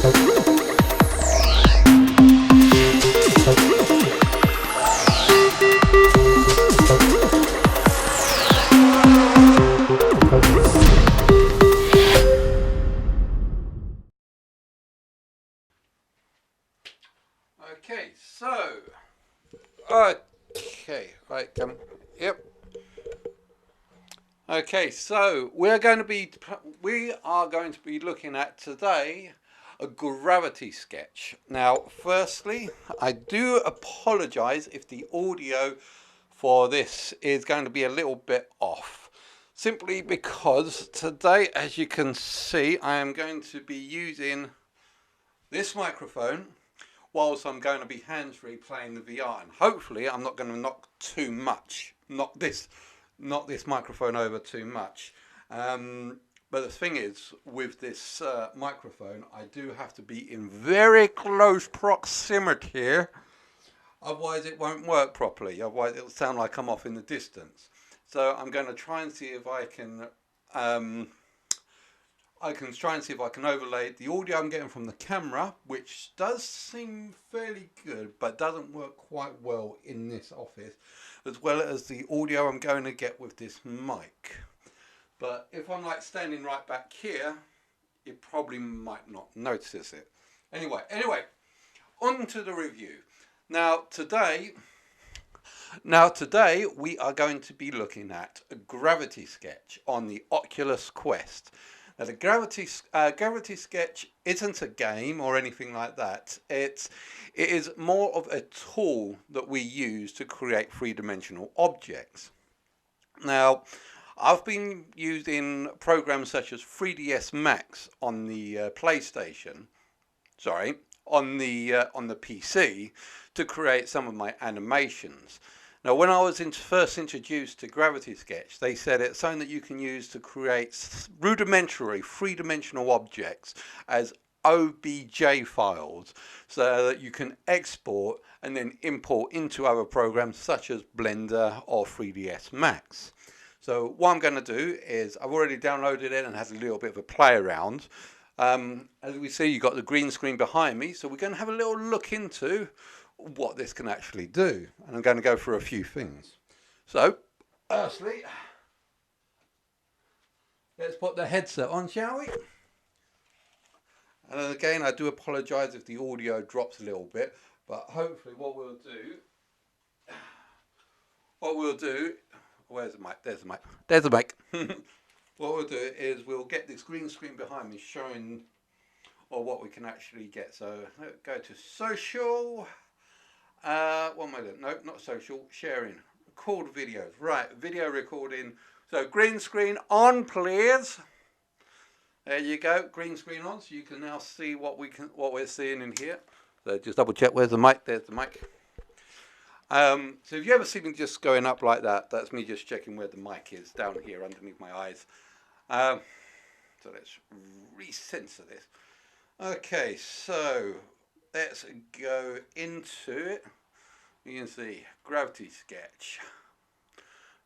Okay, so we are going to be looking at today a gravity sketch. Now, firstly, I do apologize if the audio for this is going to be a little bit off, simply because today, as you can see, I am going to be using this microphone whilst I'm going to be hands-free playing the VR, and hopefully I'm not going to knock this microphone over too much. But the thing is, with this microphone, I do have to be in very close proximity, otherwise it won't work properly. Otherwise it'll sound like I'm off in the distance. So I'm going to try and see if I can overlay the audio I'm getting from the camera, which does seem fairly good, but doesn't work quite well in this office, as well as the audio I'm going to get with this mic. But if I'm like standing right back here, you probably might not notice it. Anyway, on to the review. Now today we are going to be looking at a gravity sketch on the Oculus Quest. Now the gravity sketch isn't a game or anything like that. It is more of a tool that we use to create three-dimensional objects. Now, I've been using programs such as 3ds Max on the on the PC to create some of my animations. Now, when I was first introduced to Gravity Sketch, they said it's something that you can use to create rudimentary three-dimensional objects as OBJ files, so that you can export and then import into other programs such as Blender or 3ds Max. So what I'm going to do is, I've already downloaded it and had a little bit of a play around. As we see, you've got the green screen behind me, so we're going to have a little look into what this can actually do, and I'm going to go through a few things. So firstly, let's put the headset on, shall we? And then again, I do apologize if the audio drops a little bit, but hopefully what we'll do, where's the mic? There's the mic. What we'll do is we'll get this green screen behind me showing what we can actually get. So let's go to social. What am I doing? No, not social. Sharing. Record videos. Right, video recording. So green screen on, please. There you go. Green screen on. So you can now see what we're seeing in here. So just double check. Where's the mic? There's the mic. So if you ever see me just going up like that, that's me just checking where the mic is down here underneath my eyes. So let's recensor this. Okay, so let's go into it. You can see Gravity Sketch.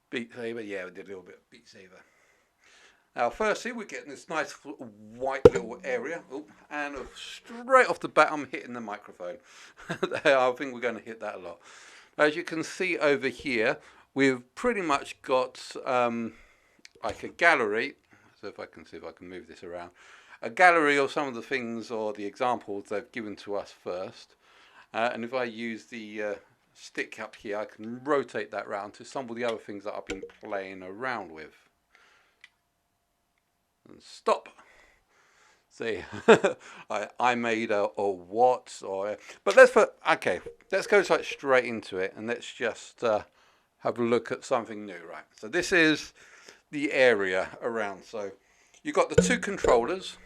Beat Saber, yeah, we did a little bit of Beat Saber. Now firstly, we're getting this nice white little area. Oh, and straight off the bat, I'm hitting the microphone. I think we're going to hit that a lot. As you can see over here, we've pretty much got like a gallery. So if I can see if I can move this around. A gallery of some of the things or the examples they've given to us first. And if I use the stick up here, I can rotate that round to some of the other things that I've been playing around with. And stop. See, I made a what or, but let's go straight into it, and let's just have a look at something new, right? So this is the area around. So you've got the two controllers.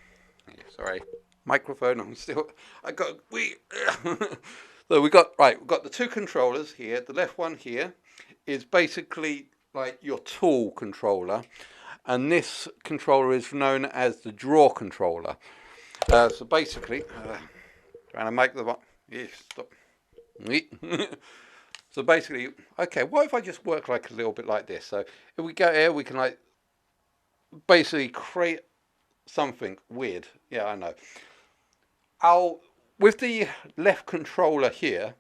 Sorry, microphone. So we've got the two controllers here. The left one here is basically like your tool controller. And this controller is known as the draw controller. So basically, trying to make the stop. So basically, okay, what if I just work like a little bit like this? So if we go here, we can like basically create something weird. Yeah, I know. with the left controller here,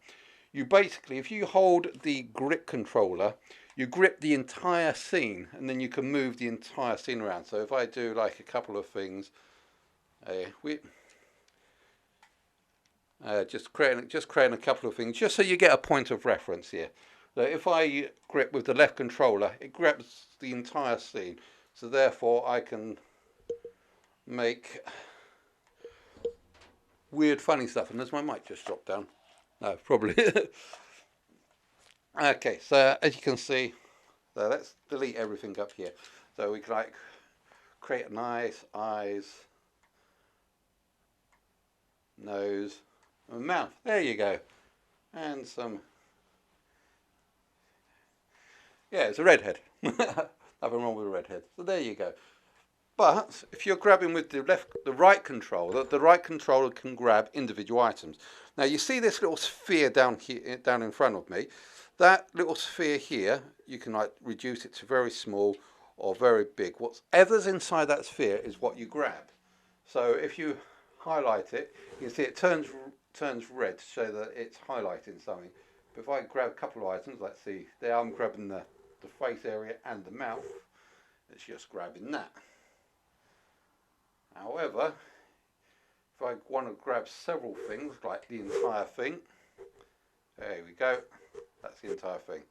you basically, if you hold the grip controller, you grip the entire scene, and then you can move the entire scene around. So if I do like a couple of things, just creating a couple of things, just so you get a point of reference here. So if I grip with the left controller, it grips the entire scene. So therefore, I can make weird, funny stuff. And as my mic just dropped down, no, probably. Okay, so as you can see, so let's delete everything up here. So we can like create a nice eyes, nose, and mouth. There you go. And some, yeah, it's a redhead. Nothing wrong with a redhead. So there you go. But if you're grabbing with the right controller, the right controller can grab individual items. Now you see this little sphere down here, down in front of me. That little sphere here, you can like reduce it to very small or very big. Whatever's inside that sphere is what you grab. So if you highlight it, you can see it turns red to show that it's highlighting something. But if I grab a couple of items, let's see, there I'm grabbing the face area and the mouth. It's just grabbing that. However, if I want to grab several things, like the entire thing, there we go, that's the entire thing.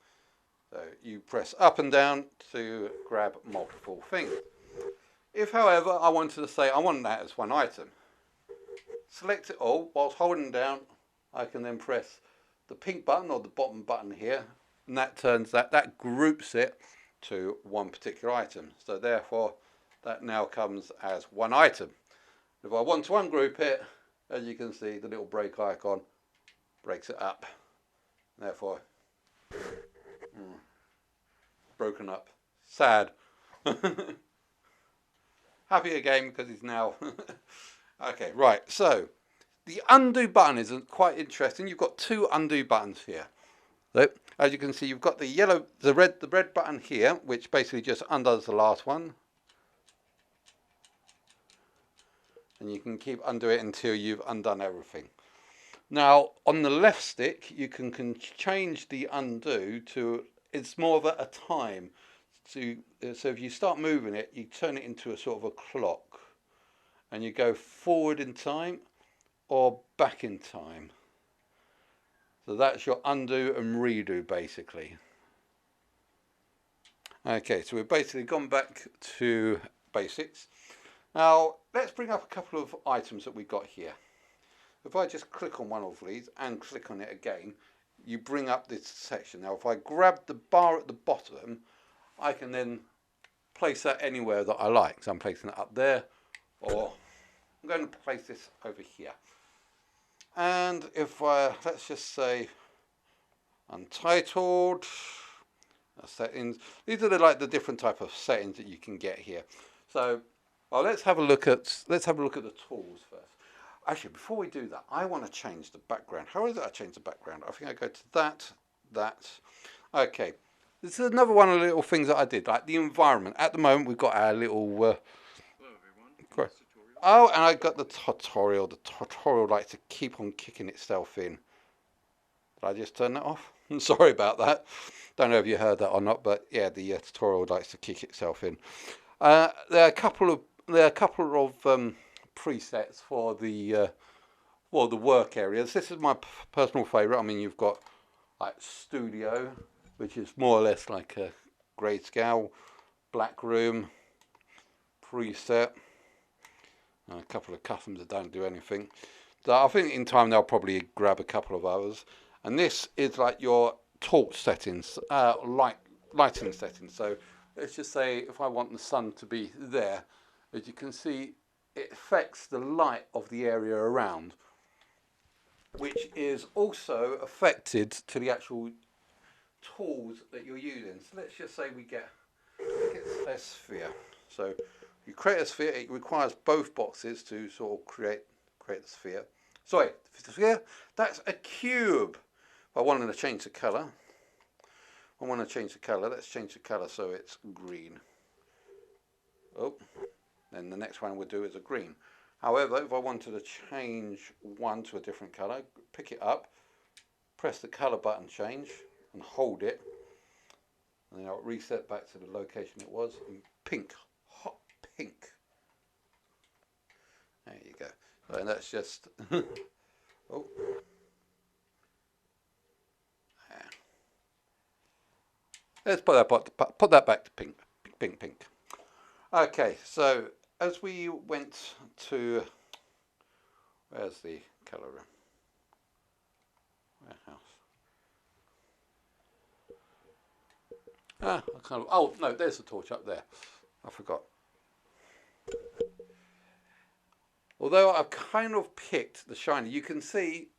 So you press up and down to grab multiple things. If, however, I wanted to say I want that as one item, select it all, whilst holding down, I can then press the pink button or the bottom button here, and that groups it to one particular item. So therefore, that now comes as one item. If I want to ungroup it, as you can see, the little break icon breaks it up. Therefore, broken up. Sad. Happy again because he's now. Okay, right. So the undo button is quite interesting. You've got two undo buttons here. So as you can see, you've got the red button here, which basically just undoes the last one. And you can keep undoing it until you've undone everything. Now on the left stick you can change the undo to, it's more of a time. So if you start moving it, you turn it into a sort of a clock and you go forward in time or back in time. So that's your undo and redo basically. Okay, so we've basically gone back to basics. Now, let's bring up a couple of items that we've got here. If I just click on one of these and click on it again, you bring up this section. Now, if I grab the bar at the bottom, I can then place that anywhere that I like. So I'm placing it up there, or I'm going to place this over here. And if let's just say untitled settings, these are the different type of settings that you can get here. So, well, let's have a look at the tools first. Actually, before we do that, I want to change the background. How is it I change the background? I think I go to that. Okay, this is another one of the little things that I did, like the environment. At the moment, we've got our little. Hello, everyone. Oh, and I got the tutorial. The tutorial likes to keep on kicking itself in. Did I just turn that off? I'm sorry about that. Don't know if you heard that or not, but yeah, the tutorial likes to kick itself in. There are a couple of presets for the work areas. This is my personal favourite. I mean, you've got like studio, which is more or less like a grayscale, black room, preset, and a couple of customs that don't do anything. So I think in time they'll probably grab a couple of others. And this is like your torch settings, lighting settings. So let's just say if I want the sun to be there, as you can see, it affects the light of the area around, which is also affected to the actual tools that you're using. So let's just say we get a sphere. So you create a sphere, it requires both boxes to sort of create the sphere. Sorry, the sphere, that's a cube. If I wanted to change the colour, let's change the colour so it's green. Oh, then the next one we'll do is a green. However, if I wanted to change one to a different colour, pick it up, press the colour button change and hold it, and then I'll reset back to the location it was in pink, hot pink. There you go. So, and that's just oh. Let's put that back to pink, pink, pink. Okay, so as we went to, where's the colour room? Warehouse. Oh no, there's the torch up there. I forgot. Although I've kind of picked the shiny, you can see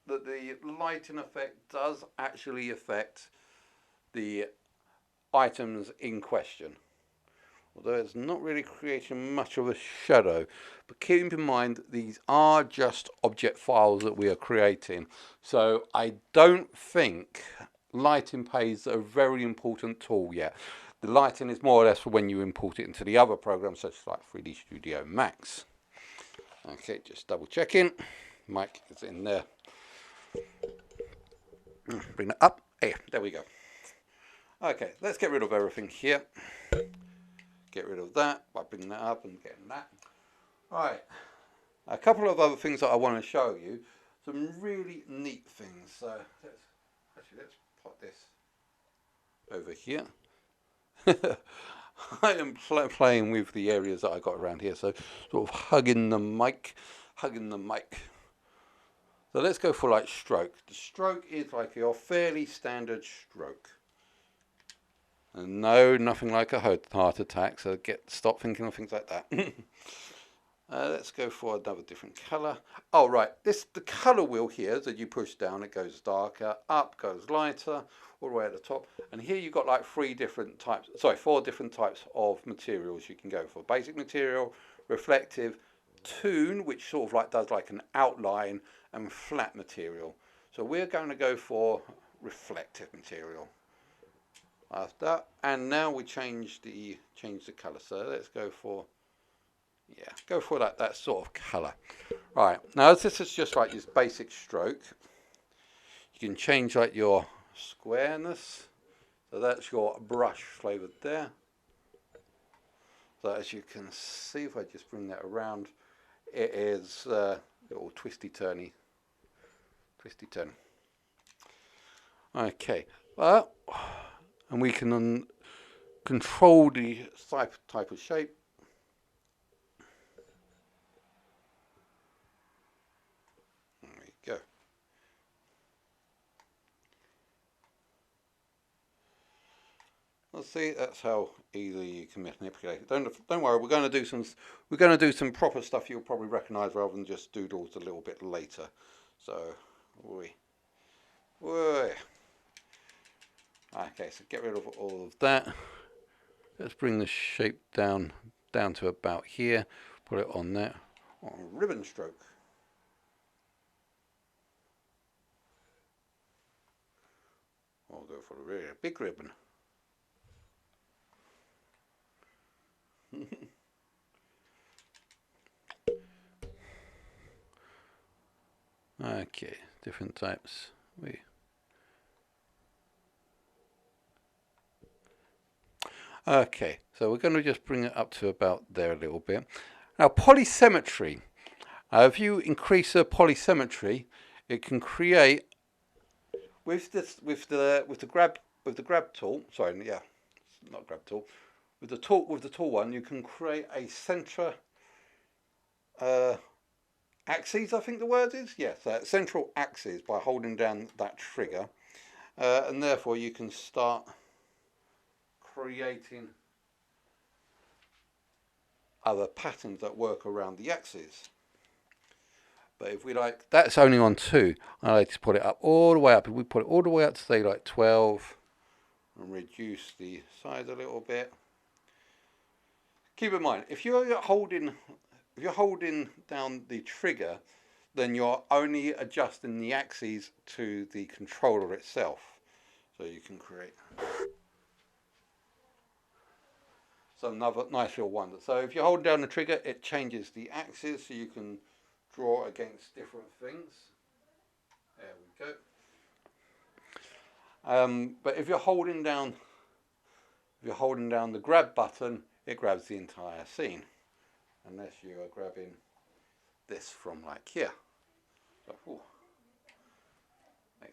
that the lighting effect does actually affect the items in question. Although it's not really creating much of a shadow, but keep in mind these are just object files that we are creating, so I don't think lighting plays a very important tool yet. The lighting is more or less for when you import it into the other programs such as like 3D Studio Max. Okay, just double checking. Mic is in there. Bring it up. There we go. Okay, let's get rid of everything here. Get rid of that by bringing that up and getting that. Alright, a couple of other things that I want to show you. Some really neat things. So let's put this over here. I am playing with the areas that I got around here, so sort of hugging the mic. So let's go for like stroke. The stroke is like your fairly standard stroke. And no, nothing like a heart attack, so stop thinking of things like that. Let's go for another different colour. Oh right, the colour wheel here that you push down, it goes darker, up goes lighter, all the way at the top. And here you've got like four different types of materials you can go for. Basic material, reflective, toon, which sort of like does like an outline, and flat material. So we're going to go for reflective material. After, and now we change the colour. So let's go for that sort of colour. Right, now as this is just like this basic stroke, you can change like your squareness. So that's your brush flavoured there. So as you can see, if I just bring that around, it is little twisty turny. Okay, well, and we can control the type of shape. There we go. Let's see, that's how easily you can manipulate it. Don't worry, we're going to do some proper stuff you'll probably recognise rather than just doodles a little bit later. So, okay, so get rid of all of that. Let's bring the shape down to about here. Put it on there. On ribbon stroke. I'll go for a really big ribbon. Okay, different types. Okay, so we're going to just bring it up to about there a little bit. Now, polysymmetry. If you increase the polysymmetry, it can create with the grab tool. Sorry, yeah, not grab tool. With the tool one, you can create a center axis. I think the word is yes, central axis by holding down that trigger, and therefore you can start creating other patterns that work around the axis. But if we like, that's only on 2. I like to put it up all the way up. If we put it all the way up to say like 12 and reduce the size a little bit. Keep in mind, if you're holding down the trigger, then you're only adjusting the axes to the controller itself. So you can create. another nice little wonder. So if you hold down the trigger, it changes the axis, so you can draw against different things. There we go. But if you're holding down the grab button, it grabs the entire scene, unless you are grabbing this from like here.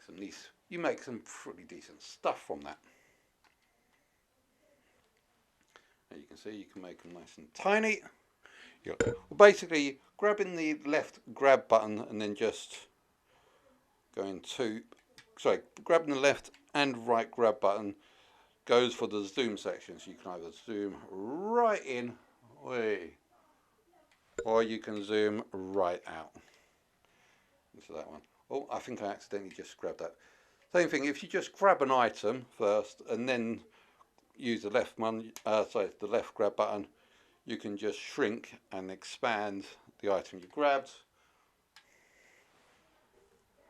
So, you make some pretty decent stuff from that. And you can see you can make them nice and tiny. Basically, grabbing the left grab button and then just grabbing the left and right grab button goes for the zoom section. So you can either zoom right in, or you can zoom right out into that one. Oh, I think I accidentally just grabbed that. Same thing, if you just grab an item first and then use the left the left grab button, you can just shrink and expand the item you grabbed.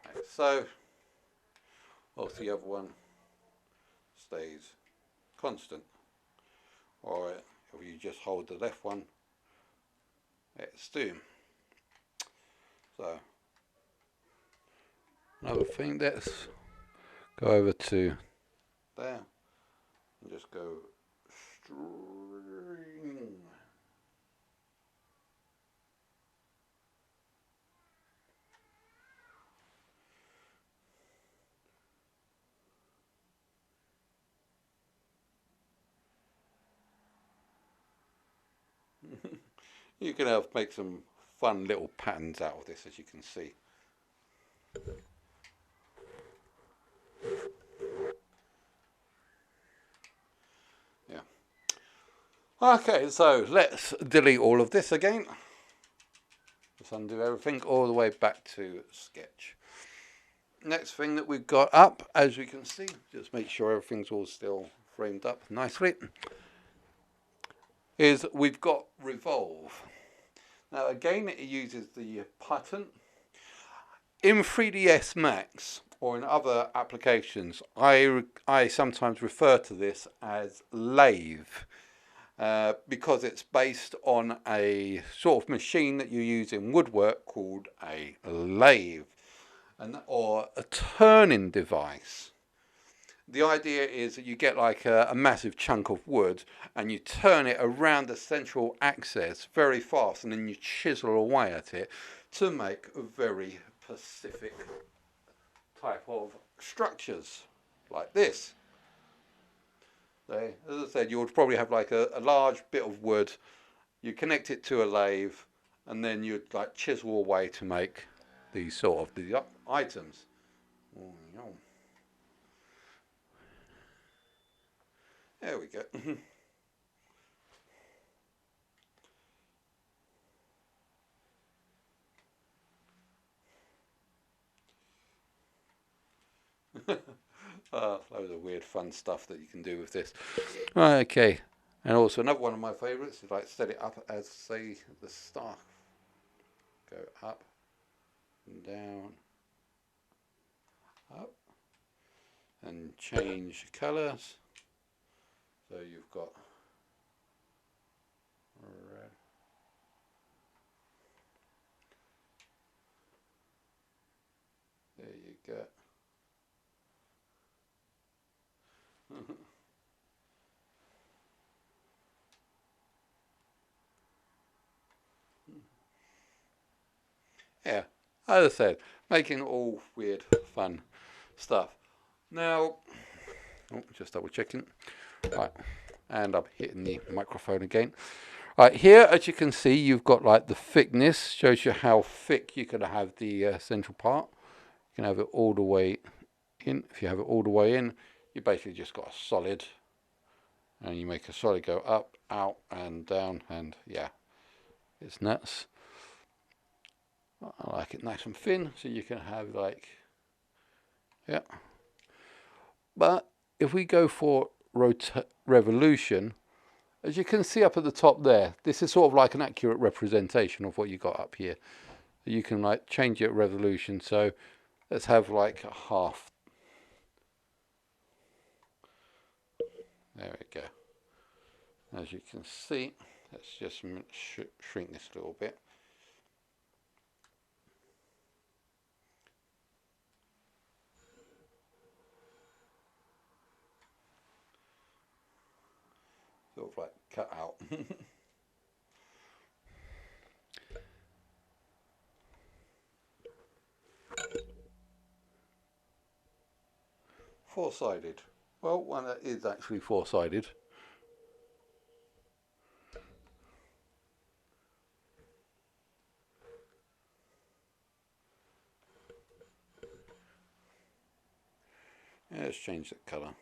Like so. Also, the other one stays constant. Or if you just hold the left one, it's zoom. So another thing, let's go over to there and just go string. You can make some fun little patterns out of this, as you can see. Yeah. Okay, so let's delete all of this again. Just undo everything all the way back to Sketch. Next thing that we've got up, as you can see, just make sure everything's all still framed up nicely, is we've got Revolve. Now again, it uses the pattern. In 3ds Max or in other applications, I sometimes refer to this as lathe, because it's based on a sort of machine that you use in woodwork called a lathe, or a turning device. The idea is that you get like a massive chunk of wood and you turn it around the central axis very fast, and then you chisel away at it to make a very specific type of structures like this. So, as I said, you would probably have like a large bit of wood, you connect it to a lathe, and then you'd like chisel away to make these sort of the items. There we go. Loads of weird fun stuff that you can do with this. Okay, and also another one of my favourites is like set it up as, say, the star. Go up and down, up, and change colours. So you've got red. There you go. Yeah, as I said, making all weird fun stuff. Now, just double checking. Right, and I'm hitting the microphone again. Right, here, as you can see, you've got like the thickness, shows you how thick you can have the central part. You can have it all the way in. If you have it all the way in, you basically just got a solid, and you make a solid go up, out, and down, and yeah, it's nuts. I like it nice and thin, so you can have like, yeah. But if we go for revolution, as you can see up at the top there, this is sort of like an accurate representation of what you got up here. You can like change it revolution. So let's have like a half. There we go. As you can see, let's just shrink this a little bit. Sort of like cut out. Four-sided. Well, one that is actually four-sided. Yeah, let's change the colour.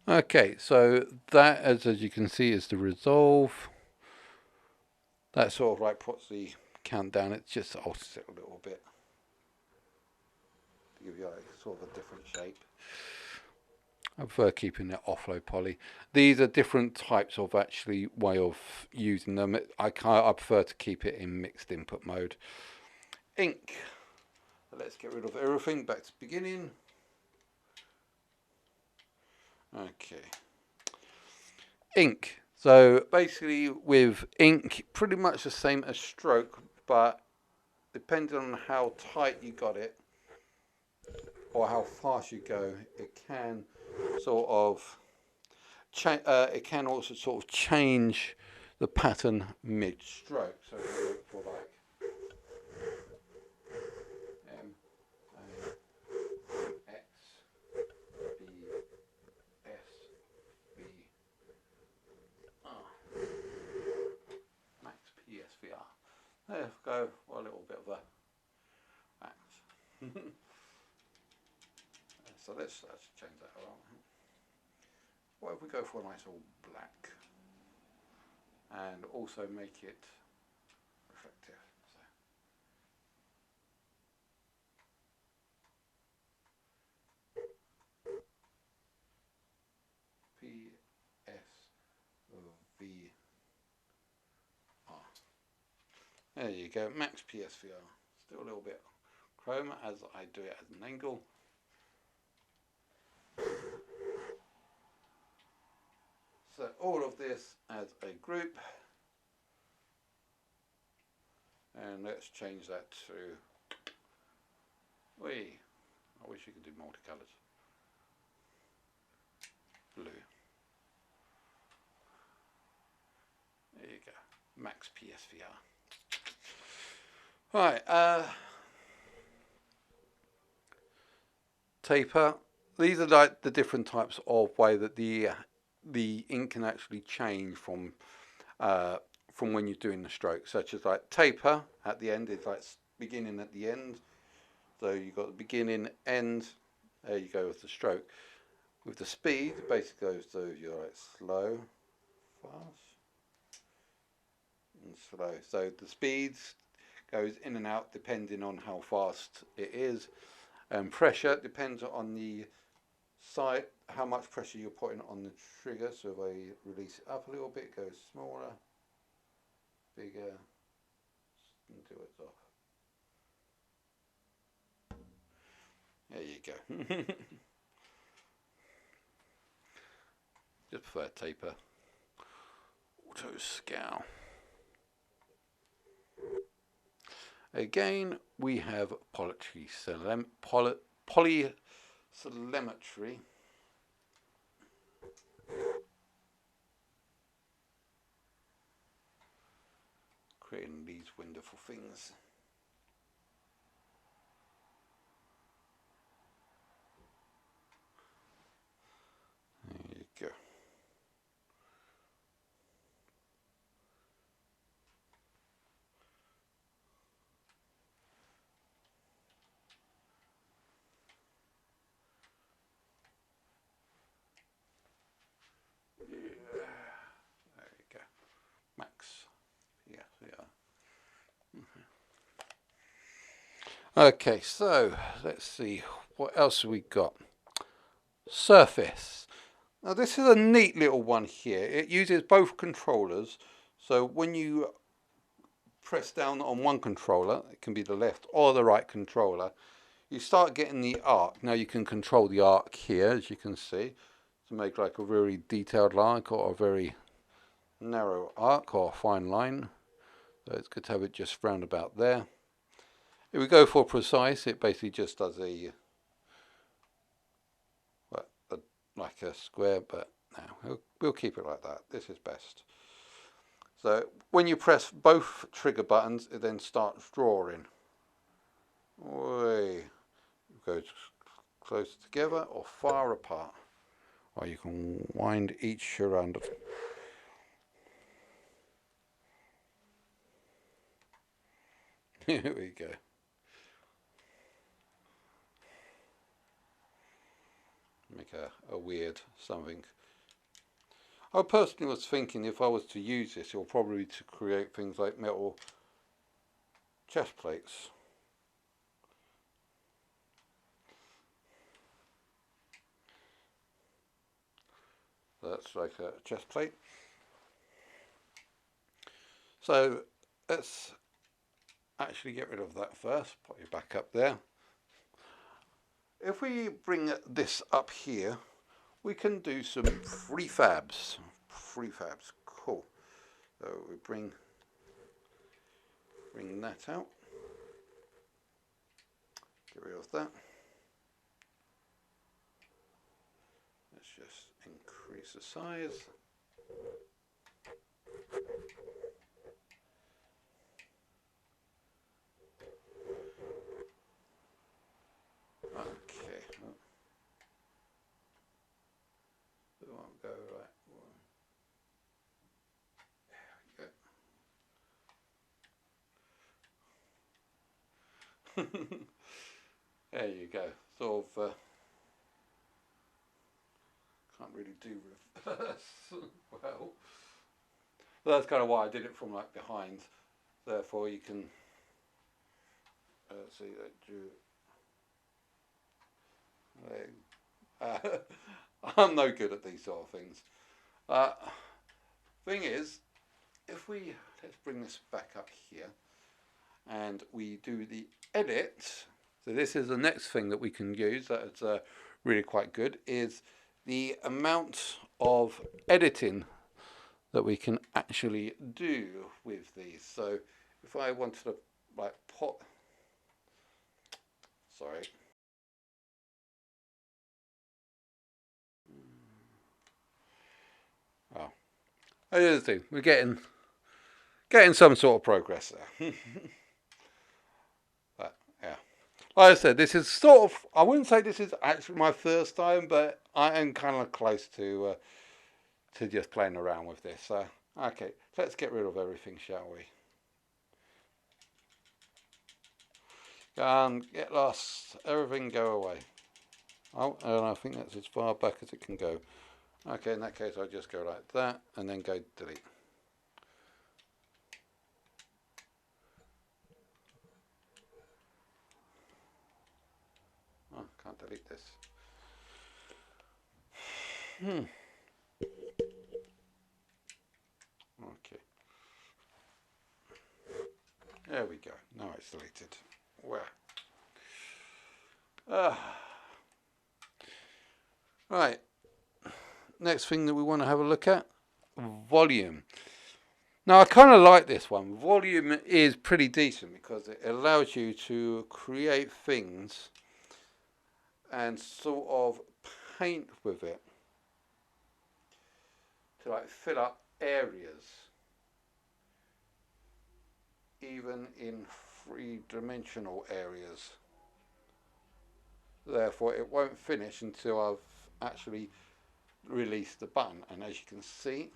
Okay, so that, as you can see, is the Revolve. That sort of like puts the countdown. It just alters it a little bit to give you like sort of a different shape. I prefer keeping it offload poly. These are different types of actually way of using them. I prefer to keep it in mixed input mode. Ink. Let's get rid of everything. Back to beginning. Okay. Ink. So basically with ink, pretty much the same as stroke, but depending on how tight you got it or how fast you go, it can sort of it can also sort of change the pattern mid-stroke. So if you look for like PSVR. There we go, a little bit of a max. So let's change that around. What if we go for a nice all black and also make it reflective? So PSVR. There you go, max PSVR. Still a little bit chroma as I do it at an angle. So all of this as a group, and let's change that to, I wish you could do multicolours, blue. There you go, max PSVR. Right, taper. These are like the different types of way that the ink can actually change from when you're doing the stroke, such as like taper at the end is like beginning at the end. So you've got the beginning, end, there you go with the stroke. With the speed, it basically goes to you're like slow, fast, and slow. So the speeds goes in and out depending on how fast it is. And pressure depends on the side, how much pressure you're putting on the trigger. So if I release it up a little bit, it goes smaller, bigger, until it's off. There you go. Just prefer taper. Auto scale. Again, we have Symmetry. Creating these wonderful things. There you go. Okay, so let's see what else we got. Surface. Now this is a neat little one here. It uses both controllers. So when you press down on one controller, it can be the left or the right controller, you start getting the arc. Now you can control the arc here, as you can see, to make like a very detailed arc or a very narrow arc or a fine line. So it's good to have it just round about there. If we go for precise, it basically just does like a square, but no, we'll keep it like that. This is best. So when you press both trigger buttons, it then starts drawing. Way. Go close together or far apart. Or you can wind each around. Here we go. Make a weird something. I personally was thinking if I was to use this, it will probably to create things like metal chest plates. That's like a chest plate. So let's actually get rid of that first. Put you back up there. If we bring this up here, we can do some prefabs. Prefabs, cool. So we bring that out. Get rid of that. Let's just increase the size. Okay. It won't go right. There we go. There you go. Sort of. Can't really do reverse. Well, that's kind of why I did it from like behind. Therefore, you can see that. I'm no good at these sort of things. Thing is, if we let's bring this back up here, and we do the edit. So this is the next thing that we can use. That's really quite good. Is the amount of editing that we can actually do with these. So if I wanted to like pop, sorry. Oh, here's the thing. We're getting some sort of progress there. But yeah, like I said, this is sort of. I wouldn't say this is actually my first time, but I am kind of close to just playing around with this. Okay, let's get rid of everything, shall we? Get lost. Everything go away. Oh, and I think that's as far back as it can go. Okay, in that case, I'll just go like that and then go delete. Oh, can't delete this. Okay. There we go. Now it's deleted. Where? Right. Next thing that we want to have a look at, volume. Now I kind of like this one. Volume is pretty decent because it allows you to create things and sort of paint with it to like fill up areas, even in three-dimensional areas. Therefore it won't finish until I've actually released the button, and as you can see,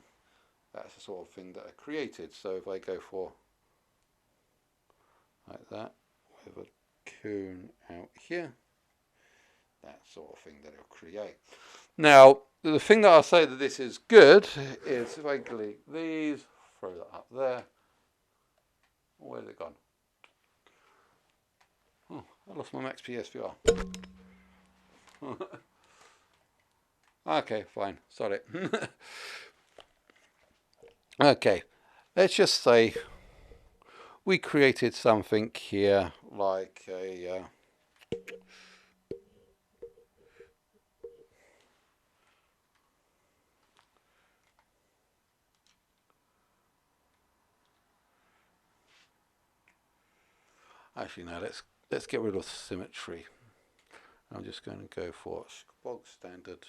that's the sort of thing that I created. So if I go for like that with a cone out here, that sort of thing that it'll create. Now the thing that I'll say that this is good is if I delete these, throw that up there. Where's it gone? Oh, I lost my Max PSVR. Okay, fine, sorry. Okay, let's just say we created something here like a actually no, let's get rid of symmetry. I'm just going to go for bog standard.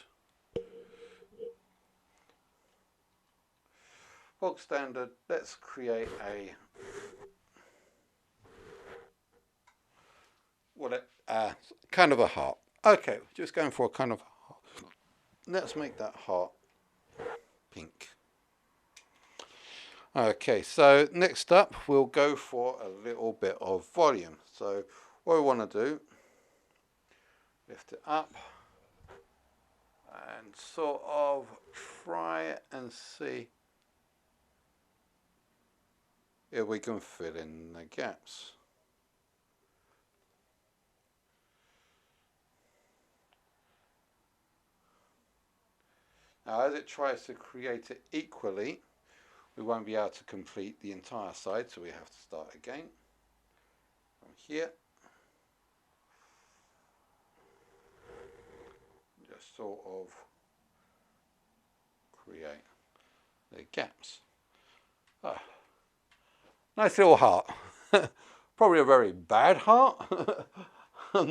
Bog standard, let's create a kind of a heart. Okay, just going for a kind of heart. Let's make that heart pink. Okay, so next up we'll go for a little bit of volume. So what we want to do, lift it up and sort of try and see if we can fill in the gaps. Now as it tries to create it equally, we won't be able to complete the entire side, so we have to start again from here. Just sort of create the gaps. Ah, nice little heart. Probably a very bad heart. As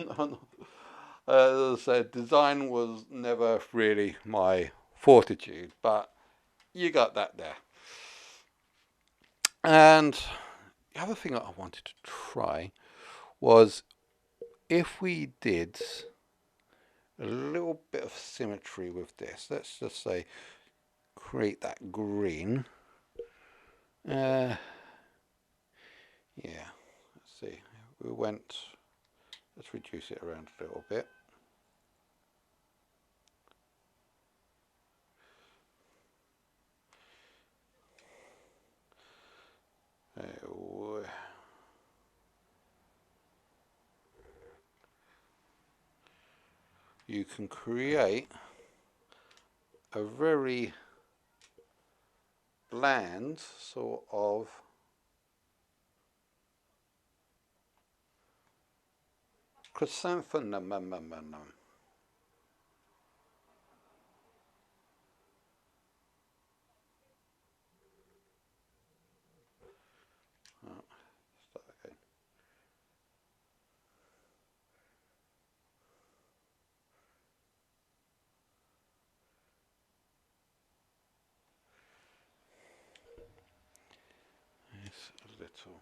I said, design was never really my fortitude, but you got that there. And the other thing that I wanted to try was if we did a little bit of symmetry with this. Let's just say create that green. Yeah, let's see. Let's reduce it around a little bit. You can create a very bland sort of chrysanthemum. Start again. It's a little.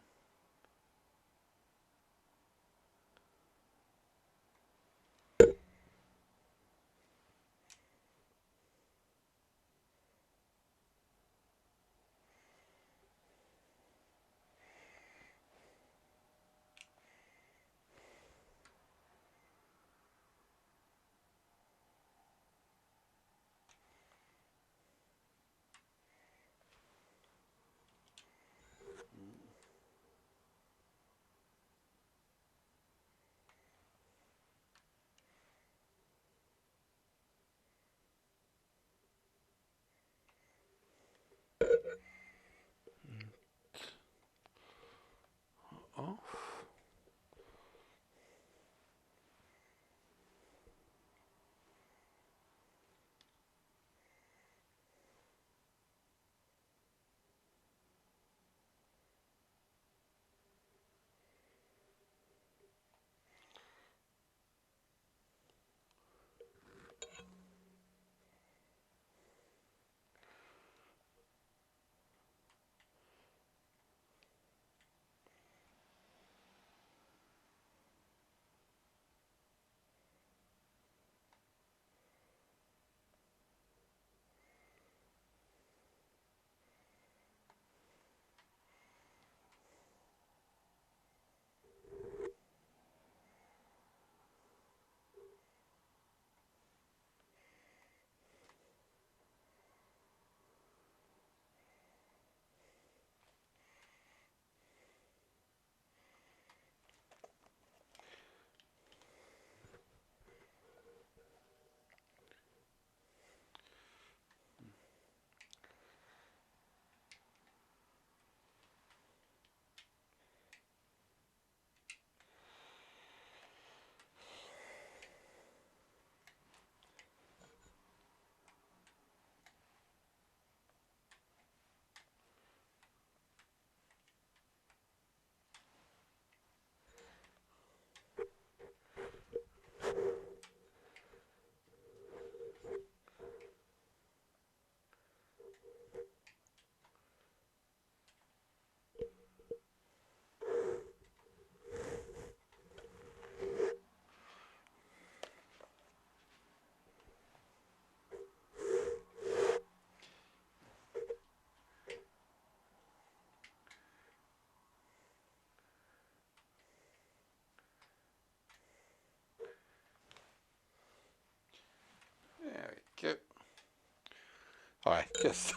Alright, just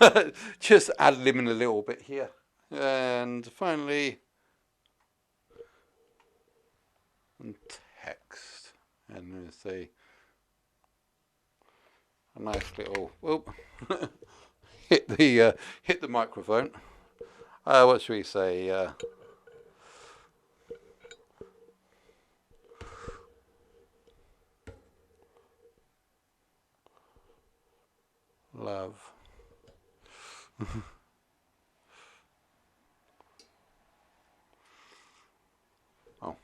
just ad-libbing a little bit here. And finally, text. And there's a nice little, whoop, hit the microphone. What should we say? Love. Oh,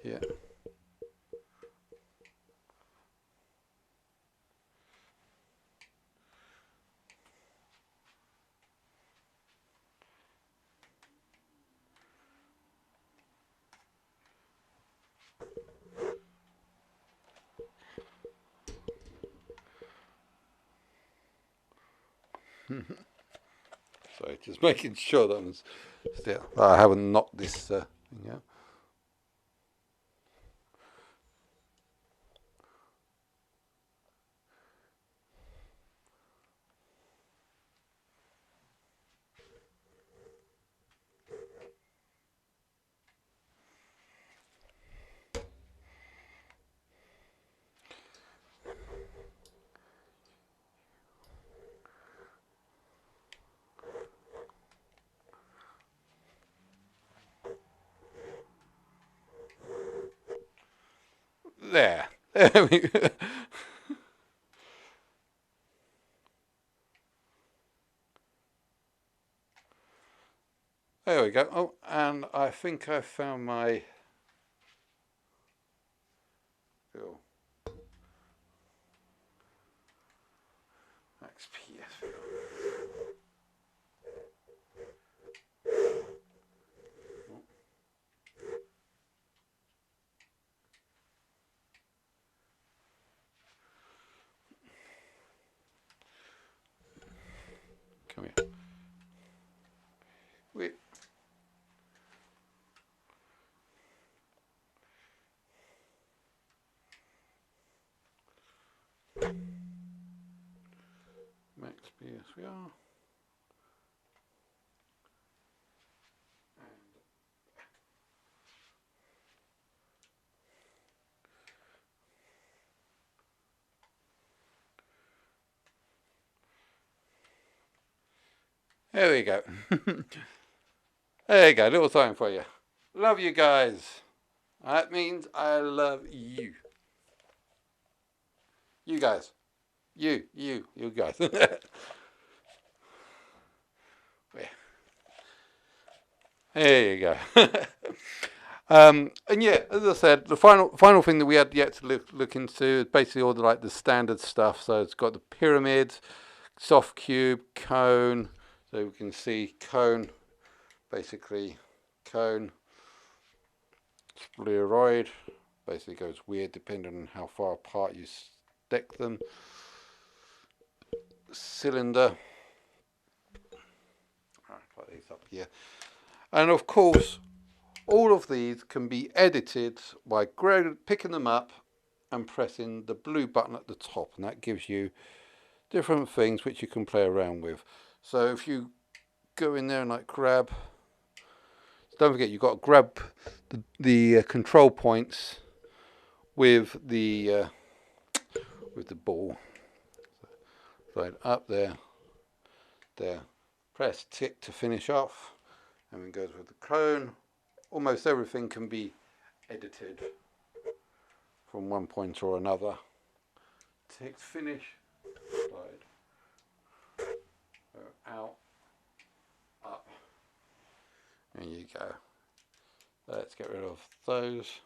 yeah. So just making sure that I haven't knocked this thing out. There. There we go. There we go. Oh, and I think I found my little Max PSVR. Come here. Wait. Max PSVR. There we go. There you go, little sign for you. Love you guys. That means I love you. You guys. You guys. There you go. And yeah, as I said, the final thing that we had yet to look into is basically all the standard stuff. So it's got the pyramid, soft cube, cone. So we can see cone, basically cone, spheroid. Basically goes weird depending on how far apart you stick them. Cylinder. Put these up here. And of course, all of these can be edited by picking them up and pressing the blue button at the top, and that gives you different things which you can play around with. So if you go in there and grab, don't forget you've got to grab the control points with the ball. So up there, press tick to finish off, and then goes with the cone. Almost everything can be edited from one point or another. Tick finish, slide, out, up. There you go. Let's get rid of those.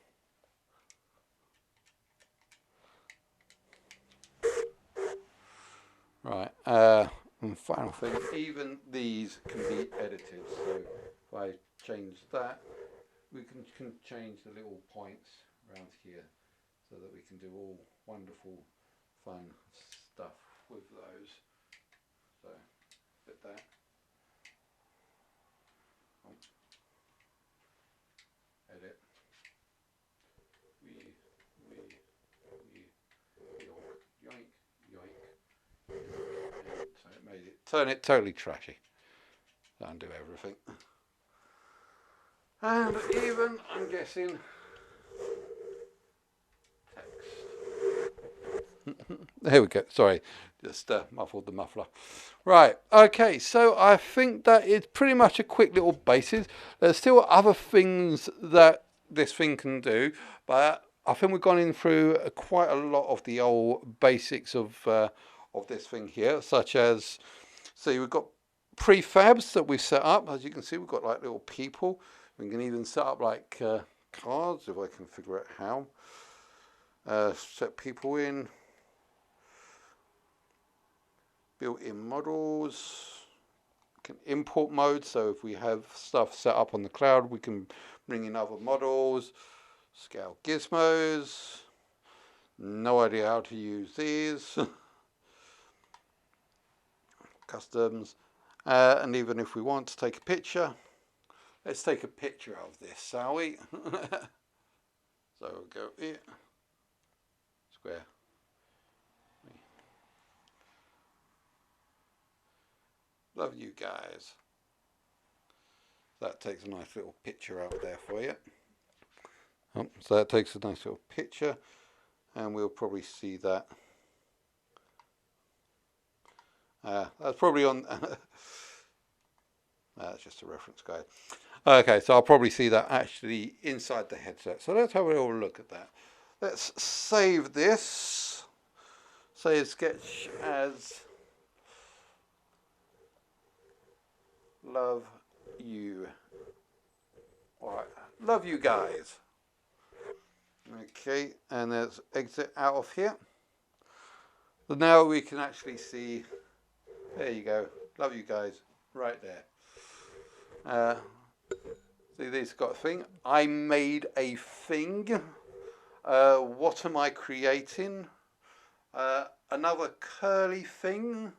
Right, and final thing, even these can be edited. So if I change that, we can change the little points around here so that we can do all wonderful fun stuff with those. So put that. Edit. Yoink, yoink, yoink. turn it totally trashy. Undo everything. And even, I'm guessing, there we go. Sorry, just muffled the muffler. Right, okay, so I think that is pretty much a quick little basis. There's still other things that this thing can do, but I think we've gone in through quite a lot of the old basics of this thing here, such as, see, we've got prefabs that we've set up. As you can see, we've got like little people. We can even set up like cards, if I can figure out how. Set people in. Built-in models, can import mode, so if we have stuff set up on the cloud we can bring in other models. Scale gizmos, no idea how to use these. Customs, and even if we want to take a picture, let's take a picture of this, shall we? So we'll go here, square. Love you guys. That takes a nice little picture out there for you. So that takes a nice little picture, and we'll probably see that. That's probably on. That's just a reference guide. Okay, so I'll probably see that actually inside the headset. So let's have a little look at that. Let's save this. Save sketch as love you. Alright, love you guys. Okay, and let's exit out of here. So now we can actually see, there you go, love you guys, right there. See, this got a thing. I made a thing. What am I creating? Another curly thing.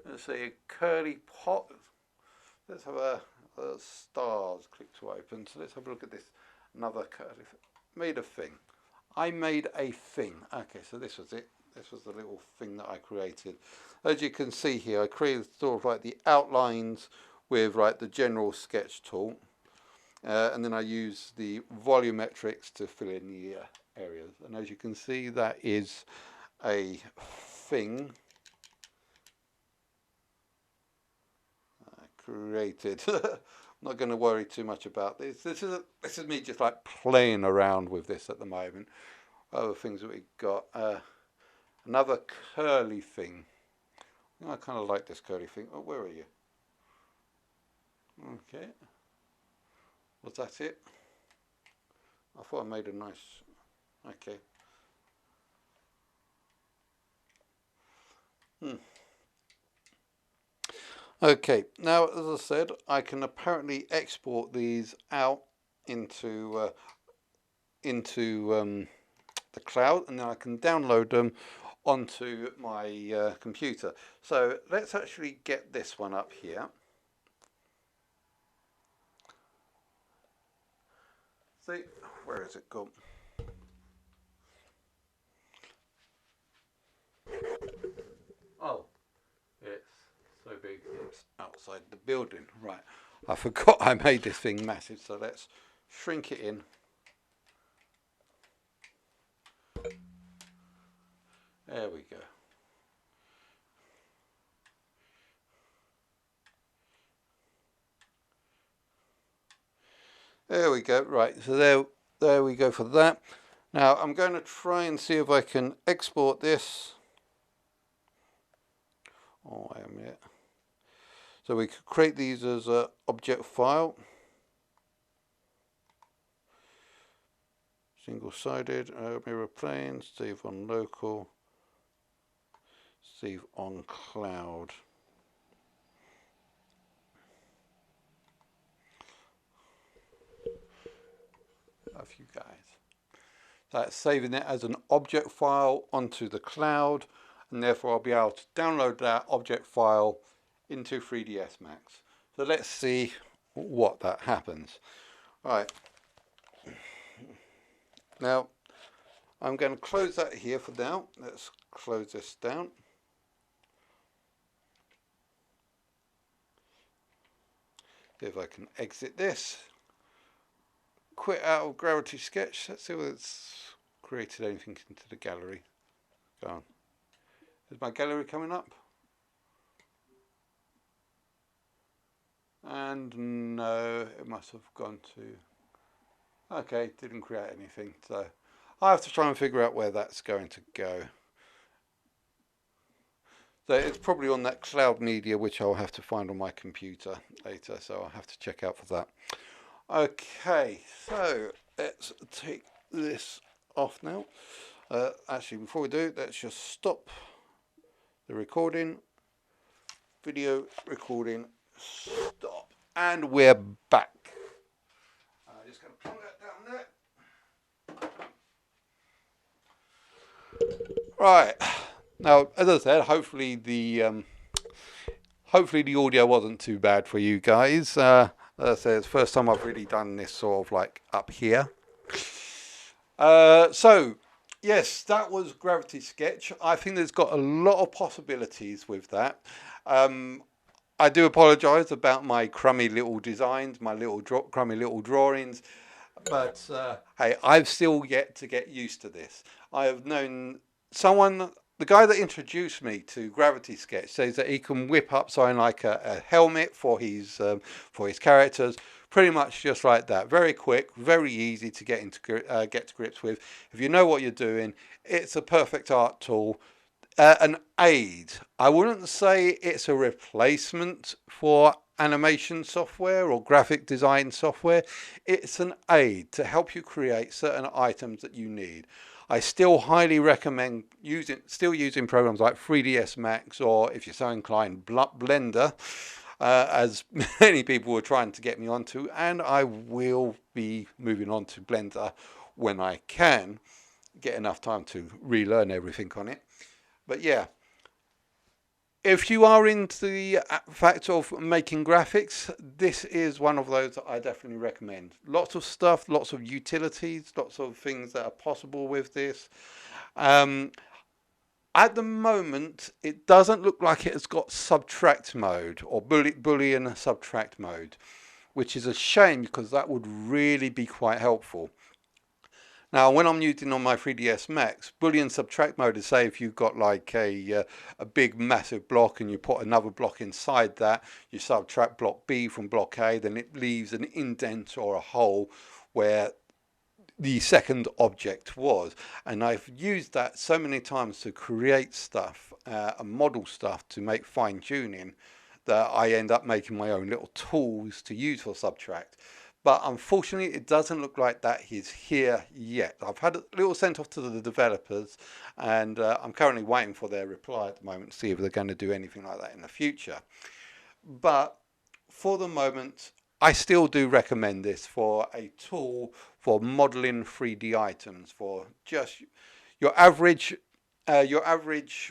Let's see, a curly pot. Let's have a stars click to open. So let's have a look at this. Another curly thing. Made a thing. I made a thing. Okay, so this was it. This was the little thing that I created. As you can see here, I created sort of like the outlines with like the general sketch tool. And then I use the volumetrics to fill in the areas. And as you can see, that is a thing created. I'm not going to worry too much about this. This is me just like playing around with this at the moment. Other things that we've got. Another curly thing. I kind of like this curly thing. Oh, where are you? Okay. Was that it? I thought I made a nice. Okay. Okay, now as I said, I can apparently export these out into the cloud, and then I can download them onto my computer. So let's actually get this one up here. See, where is it gone? Oh, it's so big it's outside the building. Right, I forgot I made this thing massive, so let's shrink it in. There we go. There we go. Right, so there we go for that. Now I'm going to try and see if I can export this. Oh, I am it. So we could create these as an object file. Single-sided, mirror plane, save on local, save on cloud. Love you guys. That's saving it as an object file onto the cloud, and therefore I'll be able to download that object file into 3ds Max. So let's see what that happens. Right. Now I'm going to close that here for now. Let's close this down. See if I can exit this. Quit out of Gravity Sketch. Let's see whether it's created anything into the gallery. Go on. Is my gallery coming up? And no, it must have gone to... Okay, didn't create anything. So I have to try and figure out where that's going to go. So it's probably on that cloud media, which I'll have to find on my computer later. So I'll have to check out for that. Okay, so let's take this off now. Actually, before we do, let's just stop the recording. Video recording, stop. And we're back. I'm just going to plonk that down there. Right. Now, as I said, hopefully the audio wasn't too bad for you guys. As I said, it's the first time I've really done this sort of like up here. So, yes, that was Gravity Sketch. I think there's got a lot of possibilities with that. I do apologise about my crummy little designs, my little crummy little drawings. But, hey, I've still yet to get used to this. I have known someone... The guy that introduced me to Gravity Sketch says that he can whip up something like a helmet for his characters, pretty much just like that. Very quick, very easy to get to grips with. If you know what you're doing, it's a perfect art tool, an aid. I wouldn't say it's a replacement for animation software or graphic design software. It's an aid to help you create certain items that you need. I still highly recommend using programs like 3ds Max, or if you're so inclined, Blender, as many people were trying to get me onto, and I will be moving on to Blender when I can get enough time to relearn everything on it. But yeah, if you are into the fact of making graphics, this is one of those that I definitely recommend. Lots of stuff, lots of utilities, lots of things that are possible with this. At the moment, it doesn't look like it has got subtract mode or Boolean subtract mode, which is a shame because that would really be quite helpful. Now, when I'm using on my 3ds Max, Boolean subtract mode is, say, if you've got like a big massive block and you put another block inside that, you subtract block B from block A, then it leaves an indent or a hole where the second object was. And I've used that so many times to create stuff and model stuff to make fine tuning that I end up making my own little tools to use for subtract. But unfortunately, it doesn't look like that is here yet. I've had a little sent off to the developers, and I'm currently waiting for their reply at the moment to see if they're going to do anything like that in the future. But for the moment, I still do recommend this for a tool for modeling 3D items, for just your average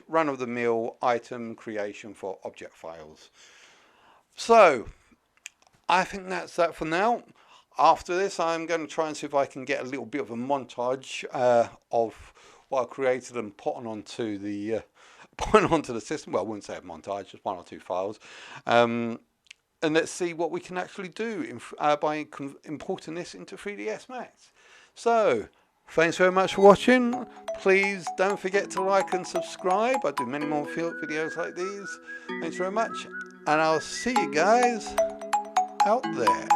run-of-the-mill item creation for object files. So I think that's that for now. After this, I'm going to try and see if I can get a little bit of a montage of what I created and put onto the system. Well, I wouldn't say a montage, just 1 or 2 files. And let's see what we can actually do by importing this into 3ds Max. So, thanks very much for watching. Please don't forget to like and subscribe. I do many more videos like these. Thanks very much. And I'll see you guys out there.